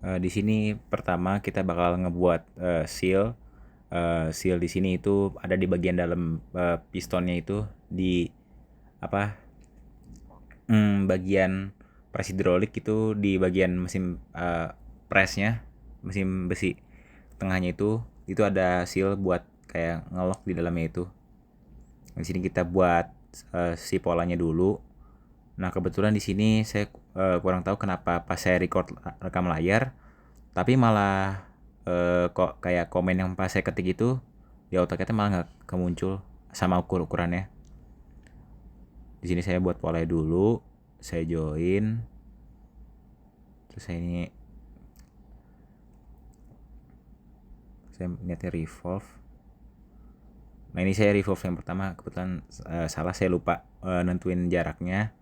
Di sini pertama kita bakal ngebuat seal. Seal di sini itu ada di bagian dalam pistonnya itu di apa bagian press hidrolik itu di bagian mesin pressnya, mesin besi tengahnya itu ada seal buat kayak ngelok di dalamnya itu. Di sini kita buat si polanya dulu. Nah kebetulan di sini saya kurang tahu kenapa pas saya record rekam layar, tapi malah kok kayak komen yang pas saya ketik itu di AutoCAD malah nggak kemuncul sama ukurannya. Di sini saya buat polanya dulu, saya join, terus saya niatnya revolve. Nah ini saya revolve yang pertama, kebetulan salah, saya lupa nentuin jaraknya.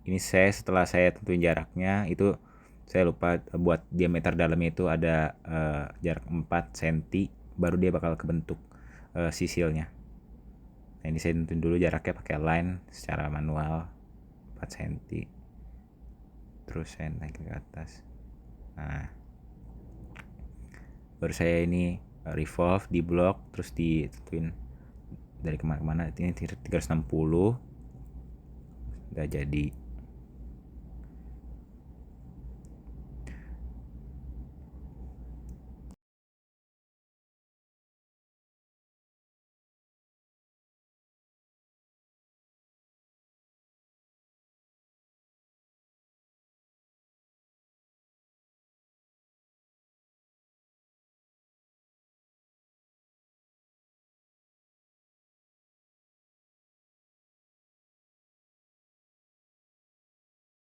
Ini setelah saya tentuin jaraknya itu saya lupa buat diameter dalamnya itu ada jarak 4 cm, baru dia bakal kebentuk sisilnya. Nah ini saya tentuin dulu jaraknya pakai line secara manual 4 cm, terus saya naik ke atas. Nah baru saya ini revolve di blok, terus ditentuin dari kemana-kemana. Ini 360 udah jadi.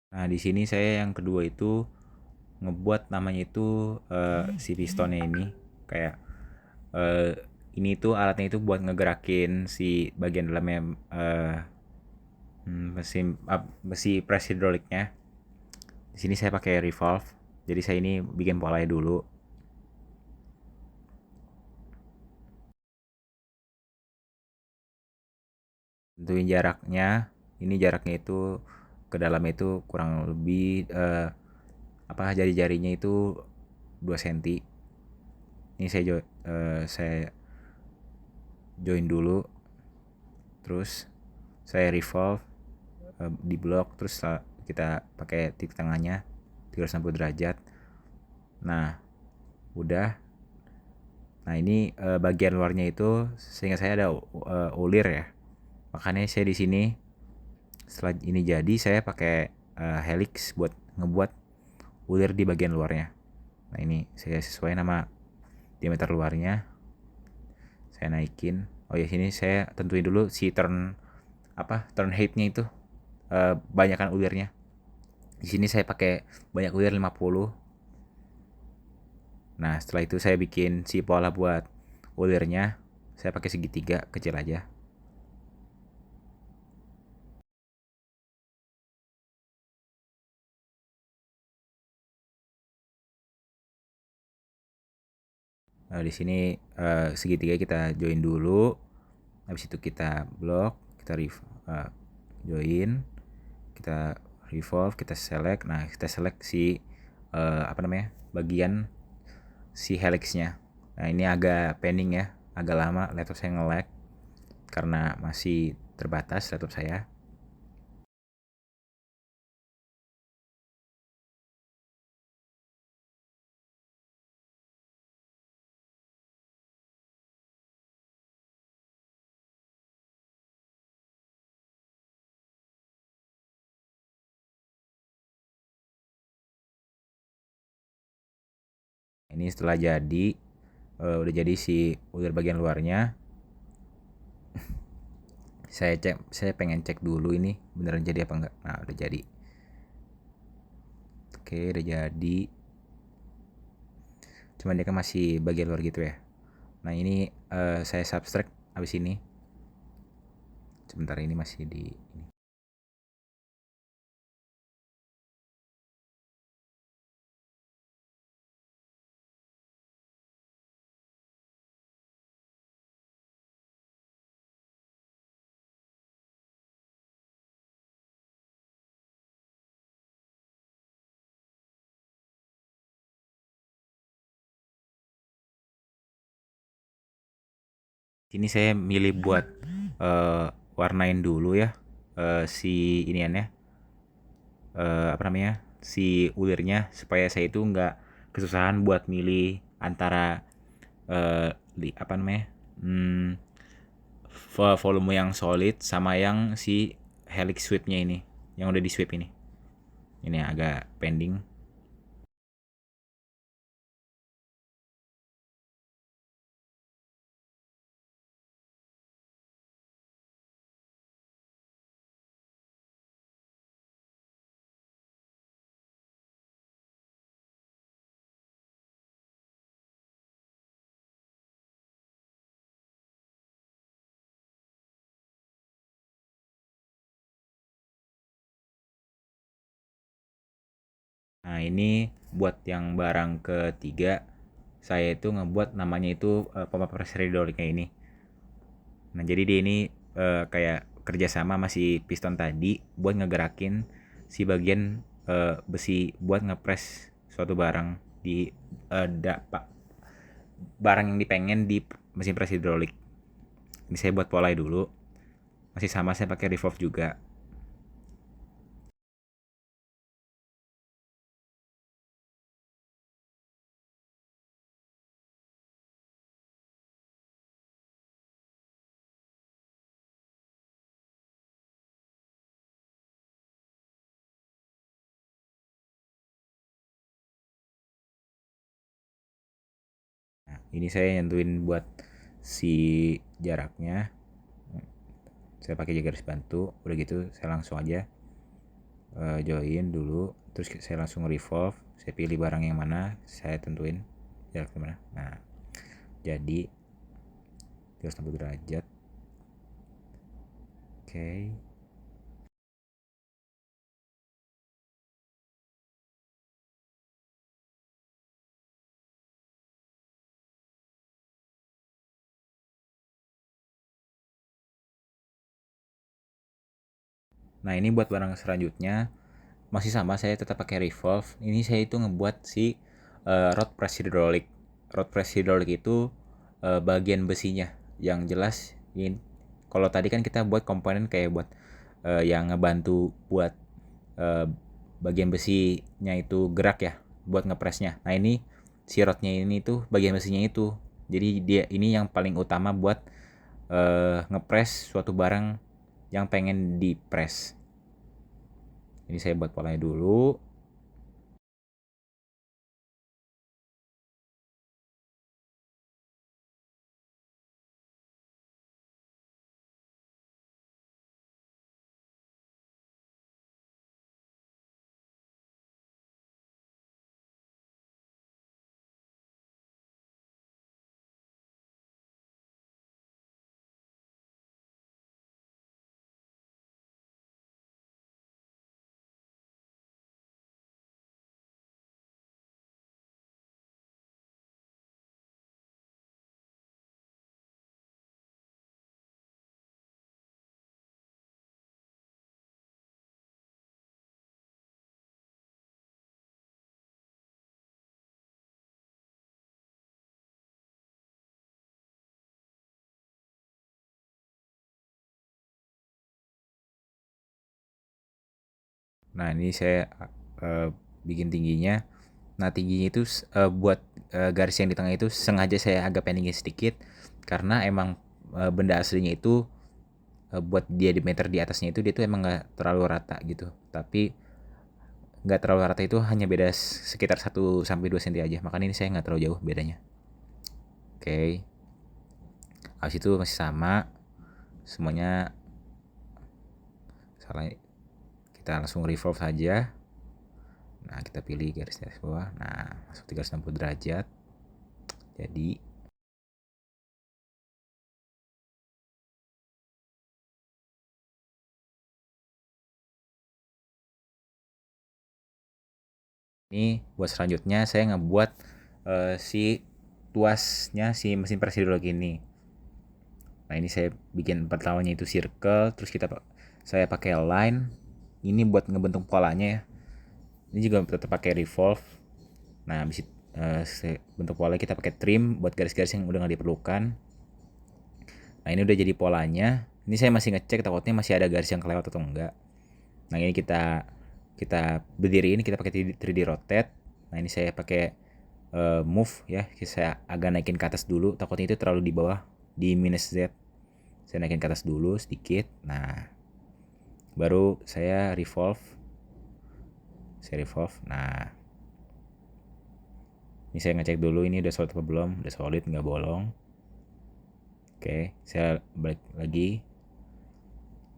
Nah di sini saya yang kedua itu ngebuat namanya itu si pistonnya ini kayak eh, ini tuh alatnya itu buat ngegerakin si bagian dalamnya mesin besi press hidroliknya. Di sini saya pakai revolve. Jadi saya ini bikin polanya dulu. Tentuin jaraknya. Ini jaraknya itu ke dalamnya itu kurang lebih jari-jarinya itu 2 cm. Ini saya join dulu, terus saya revolve di blok, terus kita pakai titik tengahnya 360 derajat. Nah udah. Nah ini bagian luarnya itu sehingga saya ada ulir ya, makanya saya di sini setelah ini jadi saya pakai helix buat ngebuat ulir di bagian luarnya. Nah ini saya sesuai nama diameter luarnya, saya naikin. Oh ya sini saya tentuin dulu si turn heightnya itu banyakkan ulirnya. Di sini saya pakai banyak ulir 50. Nah setelah itu saya bikin si pola buat ulirnya, saya pakai segitiga kecil aja. Nah, di sini segitiga kita join dulu. Habis itu kita blok, kita join, kita revolve, kita select. Nah, kita select si bagian si helixnya. Nah, ini agak pending ya, agak lama laptop saya nge-lag karena masih terbatas laptop saya. Ini setelah jadi udah jadi si ulir bagian luarnya. Saya pengen cek dulu ini beneran jadi apa enggak. Nah, udah jadi. Oke, udah jadi. Cuman dia kan masih bagian luar gitu ya. Nah, ini saya subtract abis ini. Sebentar ini masih di ini. Sini saya milih buat warnain dulu ya si iniannya, apa namanya, si ulirnya, supaya saya itu nggak kesusahan buat milih antara apa namanya, hmm, volume yang solid sama yang si helix sweepnya ini, yang udah di sweep ini agak pending. Nah ini buat yang barang ketiga, saya itu ngebuat namanya itu pompa pressure hydraulicnya ini. Nah jadi dia ini kayak kerjasama masih piston tadi buat ngegerakin si bagian besi buat ngepres suatu barang di barang yang dipengen di mesin pres hidrolik. Ini saya buat polai dulu. Masih sama, saya pakai revolve juga. Nah, ini saya nyentuhin buat si jaraknya. Saya pakai garis bantu. Udah gitu saya langsung aja join dulu. Terus saya langsung revolve. Saya pilih barang yang mana, saya tentuin jarak mana. Nah, jadi 360 derajat. Oke. Nah, ini buat barang selanjutnya masih sama, saya tetap pakai revolve. Ini saya itu ngebuat si rod press hydraulic. Rod press hydraulic itu bagian besinya yang jelas ini. Kalau tadi kan kita buat komponen kayak buat yang ngebantu buat eh, bagian besinya itu gerak ya, buat ngepresnya. Nah ini si rodnya ini tuh bagian besinya itu, jadi dia ini yang paling utama buat ngepres suatu barang yang pengen dipres. Ini saya buat polanya dulu. Nah ini saya eh, bikin tingginya. Nah tingginya itu buat garis yang di tengah itu sengaja saya agak pendingin sedikit, karena emang benda aslinya itu buat diameter di atasnya itu dia tuh emang nggak terlalu rata gitu. Tapi nggak terlalu rata itu hanya beda sekitar 1 sampai 2 cm aja. Makanya ini saya nggak terlalu jauh bedanya. Oke. Habis itu masih sama semuanya, salah, kita langsung revolve saja. Nah kita pilih garis bawah. Nah masuk 360 derajat. Jadi ini buat selanjutnya saya ngebuat si tuasnya si mesin press hidrolik ini. Nah ini saya bikin pertamanya itu circle, terus saya pakai line. Ini buat ngebentuk polanya ya. Ini juga tetap pakai revolve. Nah habis bentuk pola kita pakai trim buat garis-garis yang udah nggak diperlukan. Nah ini udah jadi polanya. Ini saya masih ngecek takutnya masih ada garis yang kelewat atau enggak. Nah ini kita kita berdiriin, kita pakai 3D rotate. Nah ini saya pakai move ya, saya agak naikin ke atas dulu, takutnya itu terlalu di bawah di minus Z. Saya naikin ke atas dulu sedikit. Nah baru saya revolve. Nah ini saya ngecek dulu ini udah solid apa belum. Udah solid, nggak bolong. Oke, saya balik lagi.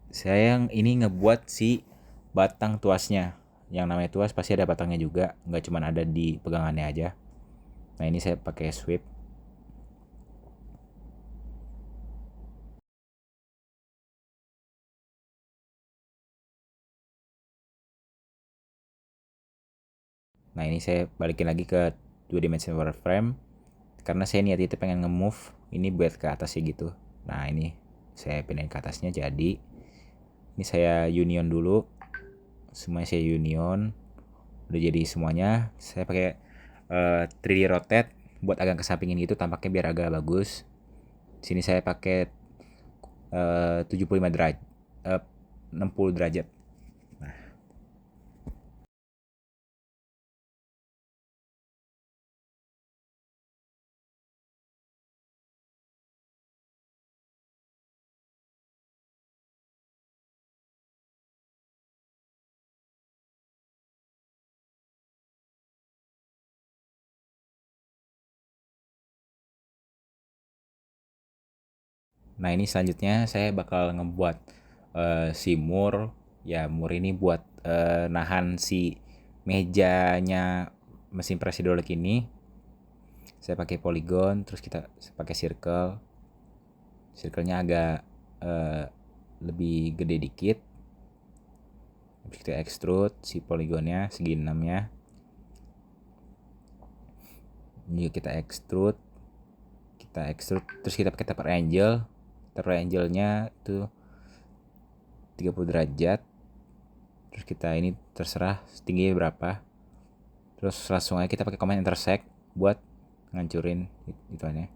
Saya yang ini ngebuat si batang tuasnya. Yang namanya tuas pasti ada batangnya juga, nggak cuma ada di pegangannya aja. Nah ini saya pakai sweep. Nah ini saya balikin lagi ke 2 dimension wireframe karena saya niat itu pengen nge-move ini buat ke atasnya gitu. Nah ini saya pindahin ke atasnya, jadi ini saya union dulu, semuanya saya union. Udah jadi semuanya, saya pakai 3D rotate buat agak kesampingin gitu tampaknya biar agak bagus. Sini saya pakai 75 derajat, 60 derajat. Nah ini selanjutnya saya bakal ngebuat si mur. Ya mur ini buat nahan si mejanya mesin press hidrolik ini. Saya pakai polygon, terus kita pakai circle. Circle-nya agak eh, lebih gede dikit. Terus kita extrude si polygonnya segi 6-nya. Ini kita extrude. Terus kita pakai taper angle. Taper angle-nya itu 30 derajat. Terus kita ini terserah tingginya berapa. Terus langsung aja kita pakai command intersect buat ngancurin itu aja.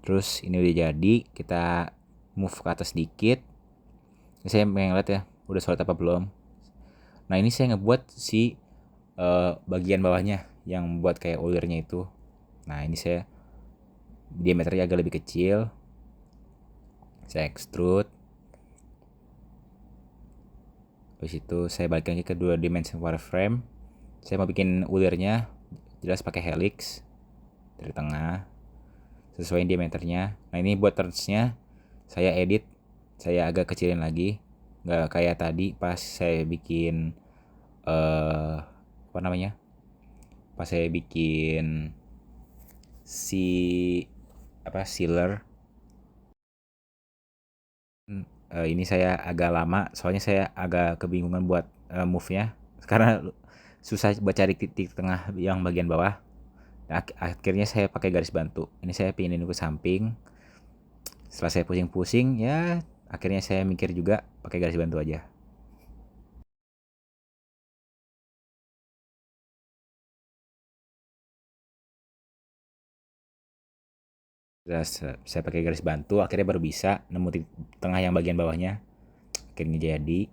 Terus ini udah jadi, kita move ke atas dikit. Ini saya pengen lihat ya udah solid apa belum. Nah ini saya ngebuat si bagian bawahnya yang buat kayak ulirnya itu. Nah ini saya diameternya agak lebih kecil, saya extrude. Habis itu saya balik lagi ke 2 dimension wireframe. Saya mau bikin ulirnya jelas pakai helix dari tengah sesuai diameternya. Nah ini buat turnsnya saya edit, saya agak kecilin lagi, nggak kayak tadi pas saya bikin apa namanya, pas saya bikin si apa sealer. Ini saya agak lama soalnya saya agak kebingungan buat move-nya karena susah buat cari titik tengah yang bagian bawah. Nah, akhirnya saya pakai garis bantu. Ini saya pindahin ke samping. Setelah saya pusing-pusing ya akhirnya saya mikir juga pakai garis bantu aja. Terus saya pakai garis bantu akhirnya baru bisa nemu titik tengah yang bagian bawahnya. Akhirnya jadi.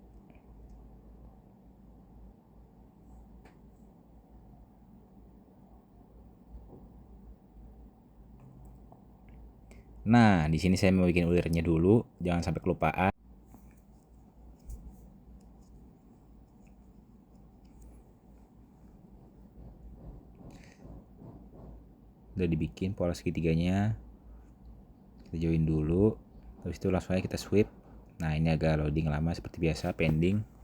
Nah, di sini saya mau bikin ulirnya dulu, jangan sampai kelupaan. Udah dibikin pola segitiganya. Kita join dulu. Habis itu langsung aja kita sweep. Nah, ini agak loading lama seperti biasa, pending.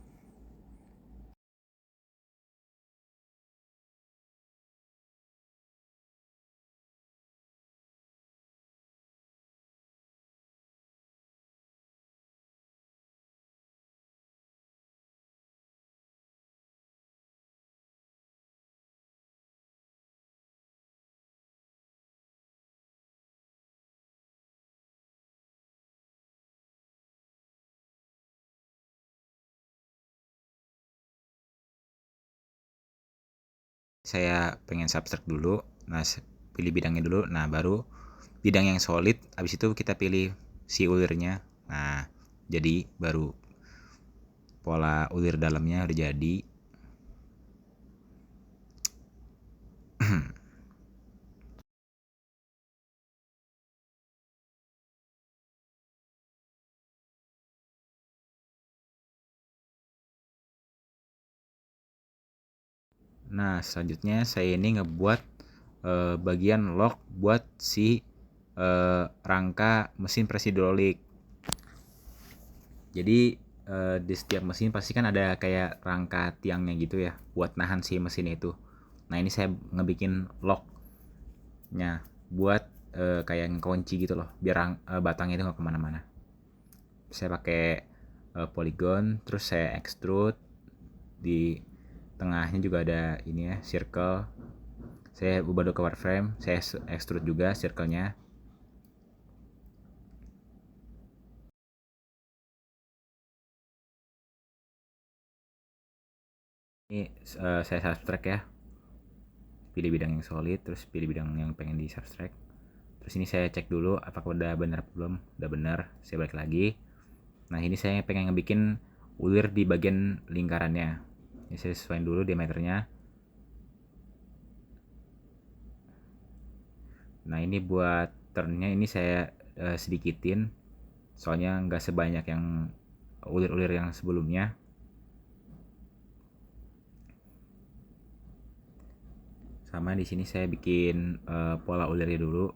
Saya pengen subtract dulu. Nah, pilih bidangnya dulu. Nah, baru bidang yang solid. Habis itu kita pilih si ulirnya. Nah, jadi baru pola ulir dalamnya udah jadi. Nah, selanjutnya saya ini ngebuat bagian lock buat si rangka mesin press hidrolik. Jadi di setiap mesin pasti kan ada kayak rangka tiangnya gitu ya buat nahan si mesin itu. Nah, ini saya ngebikin locknya buat kayak ngekunci gitu loh, biar batangnya itu nggak kemana-mana. Saya pakai polygon, terus saya extrude di tengahnya juga ada ini ya, circle. Saya ubah ke wireframe, saya extrude juga circle-nya. Ini saya subtract ya, pilih bidang yang solid, terus pilih bidang yang pengen di subtract. Terus ini saya cek dulu apakah udah benar belum. Udah benar, saya balik lagi. Nah, ini saya pengen ngebikin ulir di bagian lingkarannya. Ini saya sesuaiin dulu diameternya. Nah, ini buat turnnya ini saya sedikitin, soalnya nggak sebanyak yang ulir-ulir yang sebelumnya. Sama di sini saya bikin pola ulirnya dulu.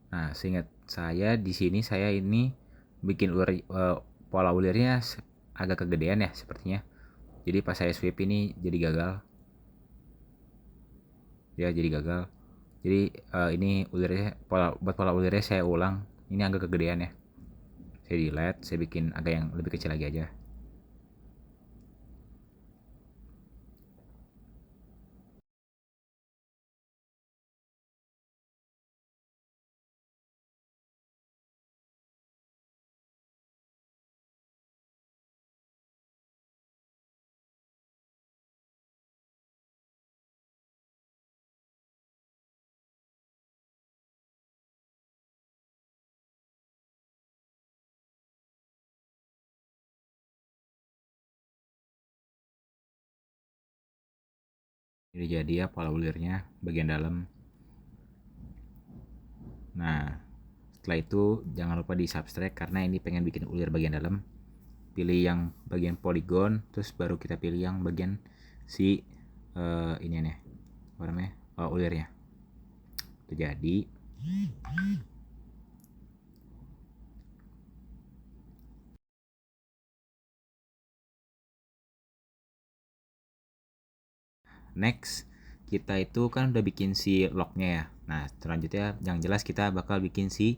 Nah, seingat saya di sini saya ini bikin pola ulirnya agak kegedean ya sepertinya. Jadi pas saya sweep ini jadi gagal. Ya, jadi gagal. Jadi ini ulirnya buat pola ulirnya saya ulang. Ini agak kegedean ya. Saya delete, saya bikin agak yang lebih kecil lagi aja. Ini jadi ya pola ulirnya bagian dalam. Nah, setelah itu jangan lupa di subtract karena ini pengen bikin ulir bagian dalam. Pilih yang bagian polygon, terus baru kita pilih yang bagian si ini nih, apa namanya, ulirnya. Itu jadi. Next, kita itu kan udah bikin si locknya ya. Nah, selanjutnya yang jelas kita bakal bikin si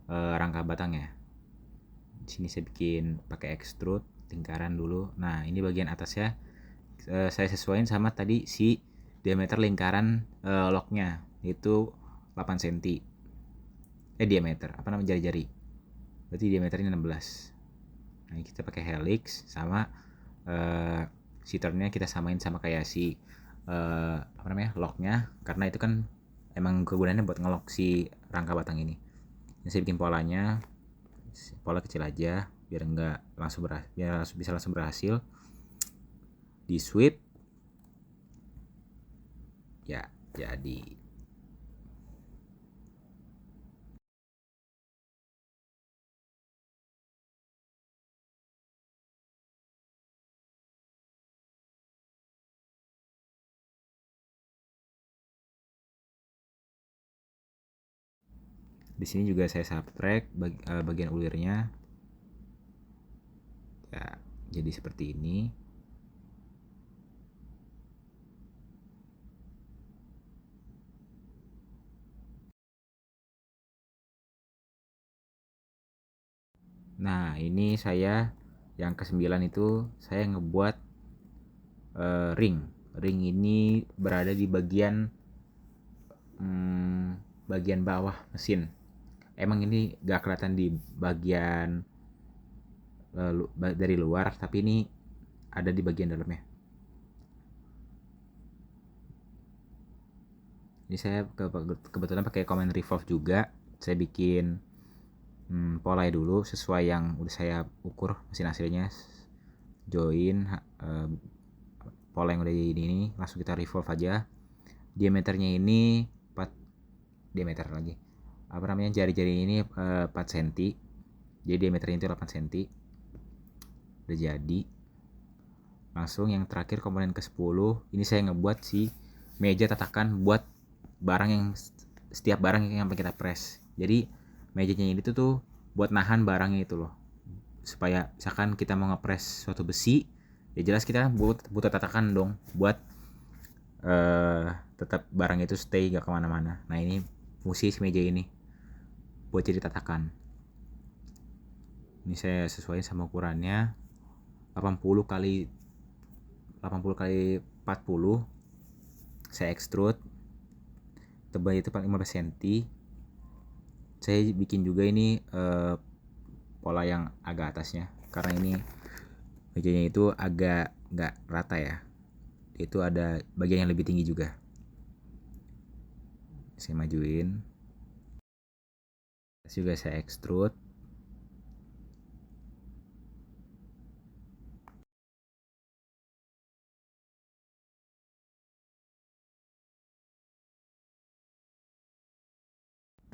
rangka batangnya. Di sini saya bikin pakai extrude lingkaran dulu. Nah, ini bagian atasnya saya sesuaiin sama tadi si diameter lingkaran locknya, itu 8 cm. Diameter apa namanya, jari-jari. Berarti diameternya 16. Nah, kita pakai helix sama si turnnya kita samain sama kayak si apa namanya, locknya, karena itu kan emang kegunaannya buat ngelock si rangka batang ini. Ini saya bikin polanya, pola kecil aja biar enggak langsung biar bisa langsung berhasil. Di sweep ya, jadi. Di sini juga saya subtract bagian ulirnya. Ya, jadi seperti ini. Nah, ini saya yang ke-9 itu saya ngebuat ring. Ring ini berada di bagian bawah mesin. Emang ini gak kelihatan di bagian dari luar, tapi ini ada di bagian dalamnya. Ini saya kebetulan pakai command revolve juga. Saya bikin polanya dulu sesuai yang udah saya ukur mesin hasilnya. Join pola yang udah ini langsung kita revolve aja. Diameternya ini 4 diameter lagi. Apa namanya, jari-jari ini 4 cm. Jadi diameternya itu 8 cm. Udah jadi. Langsung yang terakhir komponen ke-10, ini saya ngebuat si meja tatakan buat barang yang setiap barang yang kita press. Jadi mejanya ini tuh buat nahan barangnya itu loh. Supaya misalkan kita mau ngepres suatu besi, ya jelas kita butuh tatakan dong buat tetap barang itu stay gak kemana-mana. Nah, ini fungsi si meja ini buat jadi tatakan. Ini saya sesuaikan sama ukurannya 80 kali 40. Saya extrude, tebal itu 15 cm. Saya bikin juga ini pola yang agak atasnya, karena ini mejanya itu agak nggak rata ya, itu ada bagian yang lebih tinggi juga. Saya majuin, juga saya extrude.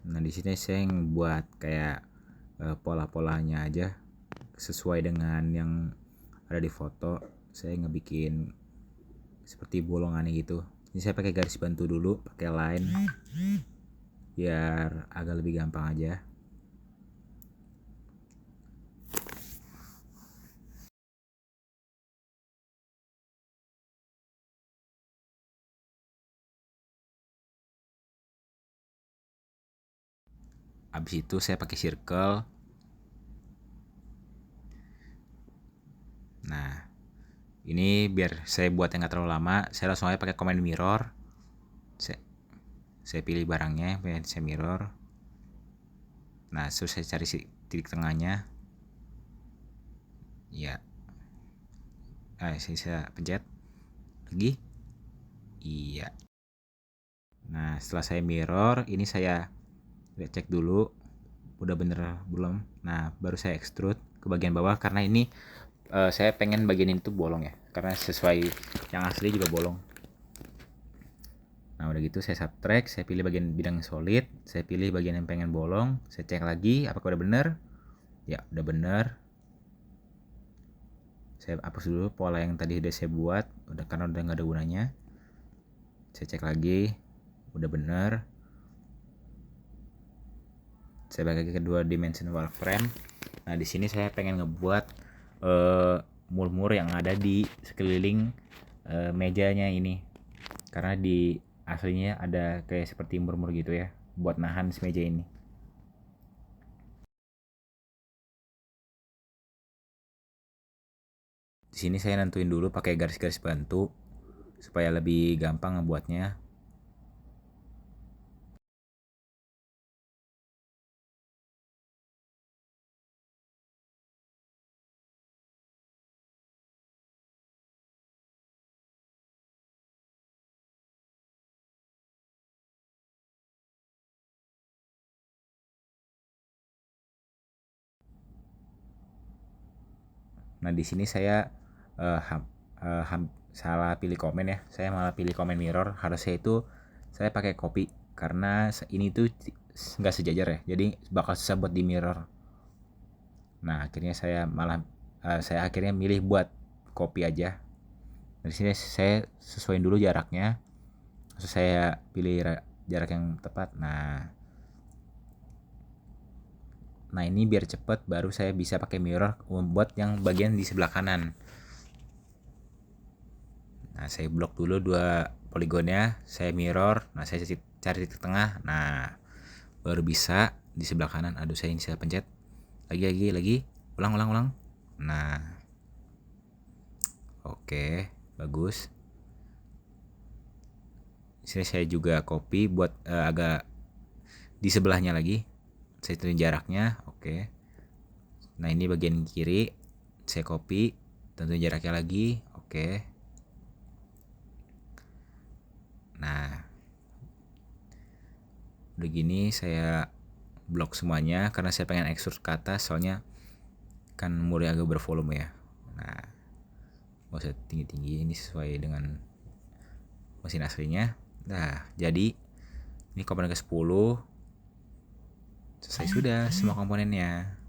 Nah, di sini saya buat kayak pola-polanya aja sesuai dengan yang ada di foto. Saya ngebikin seperti bolongannya gitu. Ini saya pakai garis bantu dulu, pakai line biar agak lebih gampang aja. Habis itu saya pakai circle. Nah, ini biar saya buat yang gak terlalu lama, saya langsung aja pakai command mirror. Saya pilih barangnya, saya mirror. Nah, terus saya cari titik tengahnya. Ya. Saya pencet lagi. Iya. Nah, setelah saya mirror, ini saya cek dulu udah bener belum. Nah, baru saya extrude ke bagian bawah, karena ini saya pengen bagian ini tuh bolong ya, karena sesuai yang asli juga bolong. Nah, udah gitu saya subtract, saya pilih bagian bidang solid, saya pilih bagian yang pengen bolong, saya cek lagi apakah udah bener. Ya, udah bener. Saya hapus dulu pola yang tadi udah saya buat, karena udah nggak ada gunanya. Saya cek lagi, udah bener. Saya balik ke dua dimensional frame. Nah, di sini saya pengen ngebuat mur-mur yang ada di sekeliling mejanya ini, karena di aslinya ada kayak seperti mur-mur gitu ya, buat nahan si meja ini. Di sini saya nentuin dulu pakai garis-garis bantu supaya lebih gampang ngebuatnya. Nah, di sini saya salah pilih komen ya. Saya malah pilih komen mirror. Harusnya itu saya pakai copy, karena ini tuh nggak sejajar ya. Jadi bakal susah buat di mirror. Nah, akhirnya saya akhirnya milih buat copy aja. Dari sini saya sesuaiin dulu jaraknya. Terus saya pilih jarak yang tepat. Nah, ini biar cepet, baru saya bisa pakai mirror buat yang bagian di sebelah kanan. Nah, saya blok dulu dua poligonnya, saya mirror. Nah, saya cari titik tengah. Nah, baru bisa di sebelah kanan. Aduh, saya pencet lagi. Ulang. Nah, oke, bagus. Sini saya juga copy buat agak di sebelahnya lagi. Saya tentuin jaraknya, oke. Nah, ini bagian kiri, saya copy, tentuin jaraknya lagi, oke. Nah, udah gini saya blok semuanya karena saya pengen extrude ke atas, soalnya kan murnya agak bervolume ya. Nah, gak usah tinggi-tinggi, ini sesuai dengan mesin aslinya. Nah, jadi ini komponen ke 10 selesai sudah semua komponennya.